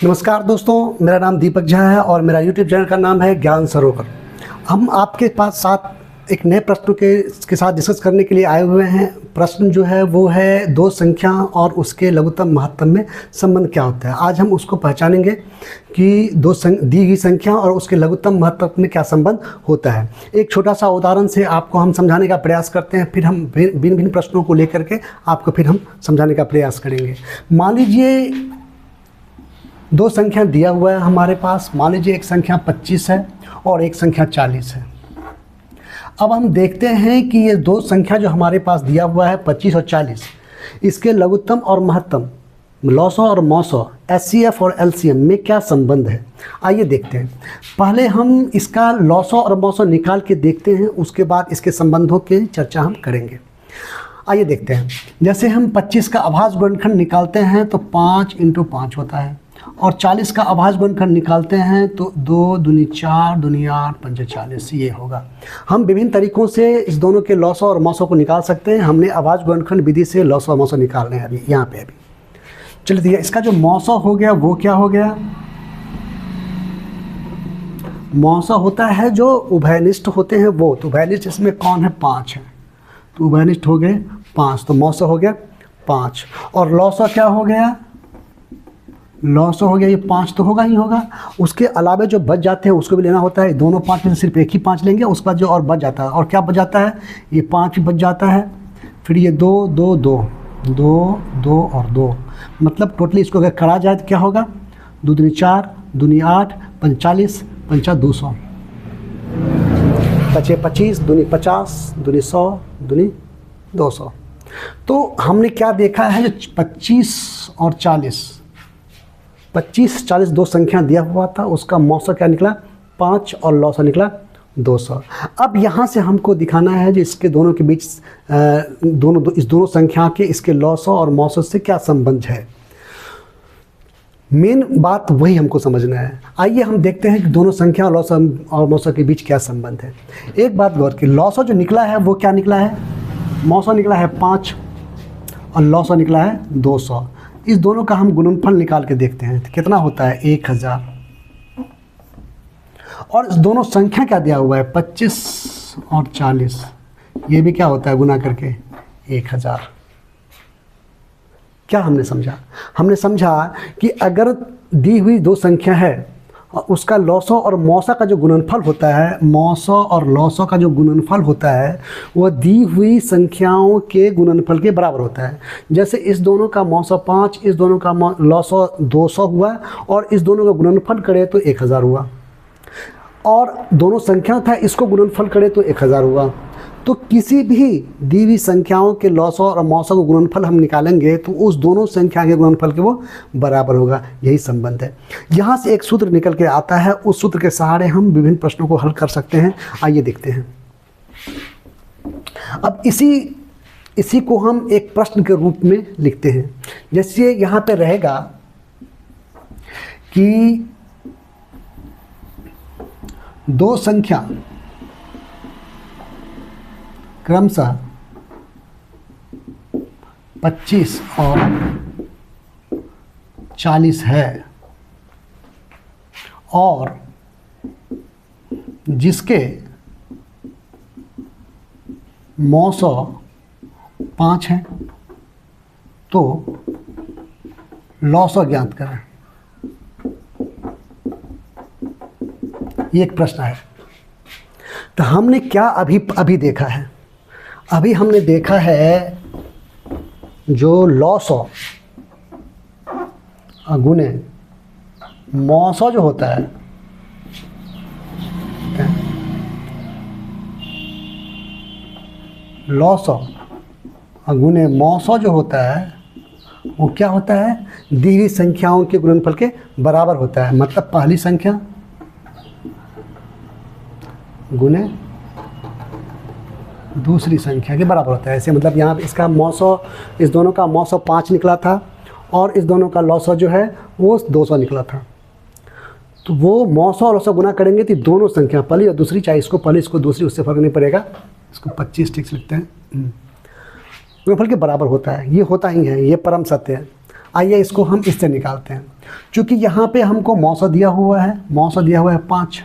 नमस्कार दोस्तों, मेरा नाम दीपक झा है और मेरा YouTube चैनल का नाम है ज्ञान सरोवर। हम आपके पास साथ एक नए प्रश्न के साथ डिस्कस करने के लिए आए हुए हैं। प्रश्न जो है वो है दो संख्या और उसके लघुत्तम महत्तम में संबंध क्या होता है। आज हम उसको पहचानेंगे कि दी गई संख्या और उसके लघुत्तम महत्तम में क्या संबंध होता है। एक छोटा सा उदाहरण से आपको हम समझाने का प्रयास करते हैं, फिर हम भिन्न भिन्न प्रश्नों को लेकर के आपको फिर हम समझाने का प्रयास करेंगे। मान लीजिए दो संख्या दिया हुआ है हमारे पास। मान लीजिए एक संख्या 25 है और एक संख्या 40 है। अब हम देखते हैं कि ये दो संख्या जो हमारे पास दिया हुआ है 25 और 40, इसके लघुत्तम और महत्तम, लॉसो और मौसो, एचसीएफ और एलसीएम में क्या संबंध है। आइए देखते हैं। पहले हम इसका लॉसो और मौसो निकाल के देखते हैं, उसके बाद इसके संबंधों की चर्चा हम करेंगे। आइए देखते हैं। जैसे हम 25 का अभाज्य गुणनखंड निकालते हैं तो 5 × 5 होता है, और 40 का अभाज्य गुणनखंड निकालते हैं तो 2 दूनी 4 दूनी 8 पंच 40, ये होगा। हम विभिन्न तरीक़ों से इस दोनों के लॉसो और मौसो को निकाल सकते हैं। हमने अभाज्य गुणनखंड विधि से लॉसो और मौसो निकाल रहे हैं अभी यहाँ पे। चलिए देखिए, इसका जो मौसो हो गया वो क्या हो गया। मौसो होता है जो उभयनिष्ठ होते हैं वो, तो उभयनिष्ठ इसमें कौन है, 5 है, तो उभयनिष्ठ हो गए 5, तो मौसो हो गया 5। और लॉसो क्या हो गया, लॉसो हो गया ये 5 तो होगा ही होगा। उसके अलावा जो बच जाते हैं उसको भी लेना होता है। दोनों 5 में से सिर्फ एक ही 5 लेंगे, उसके बाद जो और बच जाता है, और क्या बच जाता है, ये 5 बच जाता है। फिर ये 2 2 2 2 2 और 2, मतलब टोटली इसको अगर करा जाए तो क्या होगा, 2 दूनी 4 दूनी 8 45 पंचा 200, 25 दूनी 50 दूनी 100 दूनी 200। तो हमने क्या देखा है, जो 25 और 40 दो संख्या दिया हुआ था, उसका मौसो क्या निकला 5 और लॉसो निकला 200। अब यहाँ से हमको दिखाना है जो इसके दोनों के बीच इस दोनों संख्या के इसके लॉसो और मौसो से क्या संबंध है। मेन बात वही हमको समझना है। आइए हम देखते हैं कि दोनों संख्या लॉसो और मौसो के बीच क्या संबंध है। एक बात गौर की, लॉसो जो निकला है वो क्या निकला है, मौसो निकला है 5 और लॉसो निकला है 200। इस दोनों का हम गुणनफल निकाल के देखते हैं तो कितना होता है 1000। और इस दोनों संख्या क्या दिया हुआ है 25 और 40, ये भी क्या होता है गुना करके 1000। क्या हमने समझा, हमने समझा कि अगर दी हुई दो संख्या है और उसका लॉसो और मौसो का जो गुणनफल होता है, मौसो और लॉसो का जो गुणनफल होता है वह दी हुई संख्याओं के गुणनफल के बराबर होता है। जैसे इस दोनों का मौसो 5, इस दोनों का लॉसो 200 हुआ, और इस दोनों का गुणनफल करे तो 1000 हुआ, और दोनों संख्या था इसको गुणनफल करे तो 1000 हुआ। तो किसी भी दी हुई संख्याओं के लॉसो और मौसो का गुणनफल हम निकालेंगे तो उस दोनों संख्या के गुणनफल के वो बराबर होगा। यही संबंध है। यहाँ से एक सूत्र निकल के आता है, उस सूत्र के सहारे हम विभिन्न प्रश्नों को हल कर सकते हैं। आइए देखते हैं। अब इसी को हम एक प्रश्न के रूप में लिखते हैं। जैसे यहाँ पे रहेगा कि दो संख्या क्रमशः 25 और 40 है, और जिसके मौसो 5 है, तो लॉसो ज्ञात करें। ये एक प्रश्न है। तो हमने क्या अभी देखा है, अभी हमने देखा है जो लॉसो गुने मौसो जो होता है, लॉसो गुने मौसो जो होता है वो क्या होता है, दी हुई संख्याओं के गुणनफल के बराबर होता है। मतलब पहली संख्या गुने दूसरी संख्या के बराबर होता है। ऐसे मतलब यहाँ इसका मौसो, इस दोनों का मौसो 5 निकला था और इस दोनों का लॉसो जो है वो 200 निकला था। तो वो मौसो और लॉसो गुना करेंगे तो दोनों संख्या पहली और दूसरी, चाहे इसको पहली इसको दूसरी, उससे फर्क नहीं पड़ेगा। इसको 25 ठीक से लिखते हैं, गुणनफल के बराबर होता है। ये होता ही है, ये परम सत्य है। आइए इसको हम इससे निकालते हैं। चूँकि यहाँ पे हमको मौसा दिया हुआ है, मौसा दिया हुआ है 5,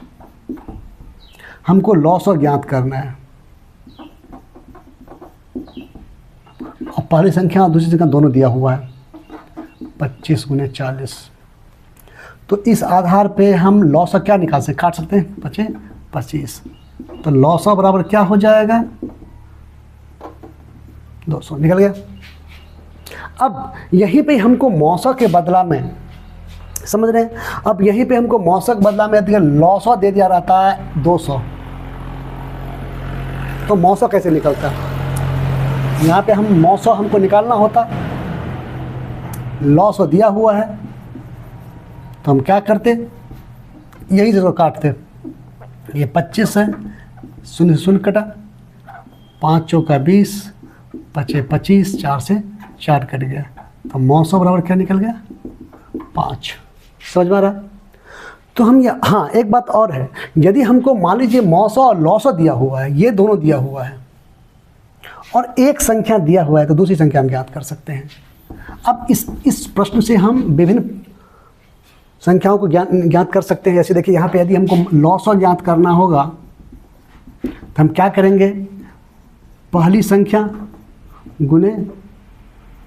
हमको लॉसो ज्ञात करना है, और पहली संख्या और दूसरी संख्या दोनों दिया हुआ है 25 गुने 40। तो इस आधार पे हम लॉसो क्या निकाल सकते, काट सकते हैं 25। तो लॉसो बराबर क्या हो जाएगा 200, निकल गया। अब यहीं पे हमको मौसा के बदला में, समझ रहे हैं, अब यहीं पे हमको मौसा के बदला में लॉसो दे दिया रहता है 200। तो मौसा कैसे निकलता है, यहाँ पे हम मौसा हमको निकालना होता, लॉसो दिया हुआ है तो हम क्या करते, यही जरूर काटते। ये 25 है, 0 से 0 कटा, 5 चौका 20, 25 25, 4 से 4 कट गया, तो मौसा बराबर क्या निकल गया 5। समझ में आ रहा है। तो हम ये, हाँ एक बात और है, यदि हमको मान लीजिए मौसा और लॉसो दिया हुआ है, ये दोनों दिया हुआ है, और एक संख्या दिया हुआ है, तो दूसरी संख्या हम ज्ञात कर सकते हैं। अब इस प्रश्न से हम विभिन्न संख्याओं को ज्ञात कर सकते हैं। जैसे देखिए यहाँ पे यदि हमको लॉसो ज्ञात करना होगा तो हम क्या करेंगे, पहली संख्या गुने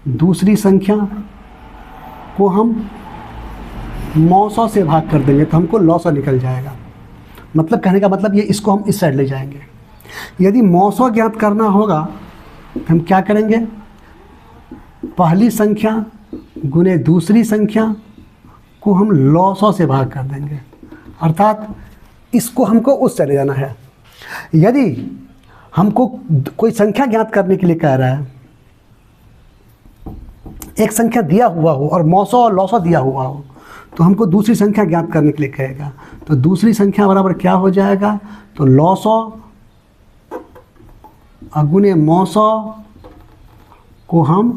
दूसरी संख्या को हम मौसौ से भाग कर देंगे, तो हमको लॉसो निकल जाएगा। मतलब कहने का मतलब ये, इसको हम इस साइड ले जाएंगे। यदि मौसौ ज्ञात करना होगा तो हम क्या करेंगे, पहली संख्या गुने दूसरी संख्या को हम लॉसौ से भाग कर देंगे, अर्थात इसको हमको उस साइड ले जाना है। यदि हमको कोई संख्या ज्ञात करने के लिए कह रहा है, एक संख्या दिया हुआ हो और मौसौ और लॉसो दिया हुआ हो, तो हमको दूसरी संख्या ज्ञात करने के लिए कहेगा। तो दूसरी संख्या बराबर क्या हो जाएगा, तो लॉसो अगुने मौसौ को हम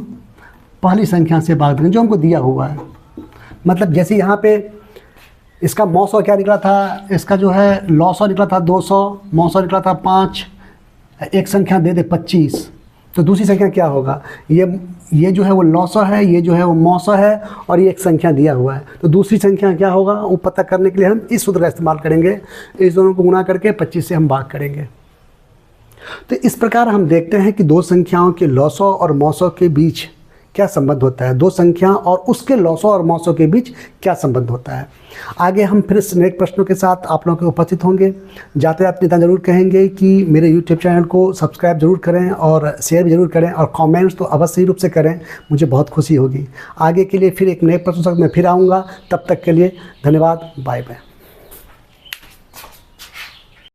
पहली संख्या से भाग देंगे जो हमको दिया हुआ है। मतलब जैसे यहाँ पे इसका मौसौ क्या निकला था, इसका जो है लॉसो निकला था 200, मौसौ निकला था 5, एक संख्या दे दे 25, तो दूसरी संख्या क्या होगा, ये जो है वो लॉसो है, ये जो है वो मौसौ है, और ये एक संख्या दिया हुआ है। तो दूसरी संख्या क्या होगा वो पता करने के लिए हम इस सूत्र का इस्तेमाल करेंगे, इस दोनों को गुणा करके 25 से हम भाग करेंगे। तो इस प्रकार हम देखते हैं कि दो संख्याओं के लॉसो और मौसौ के बीच क्या संबंध होता है, दो संख्या और उसके लॉसो और मौसौ के बीच क्या संबंध होता है। आगे हम फिर नेक्स्ट प्रश्नों के साथ आप लोगों के उपस्थित होंगे। जाते जाते इतना ज़रूर कहेंगे कि मेरे यूट्यूब चैनल को सब्सक्राइब जरूर करें और शेयर भी जरूर करें, और कमेंट्स तो अवश्य ही रूप से करें, मुझे बहुत खुशी होगी। आगे के लिए फिर एक नए प्रश्न के साथ मैं फिर आऊँगा, तब तक के लिए धन्यवाद, बाय बाय।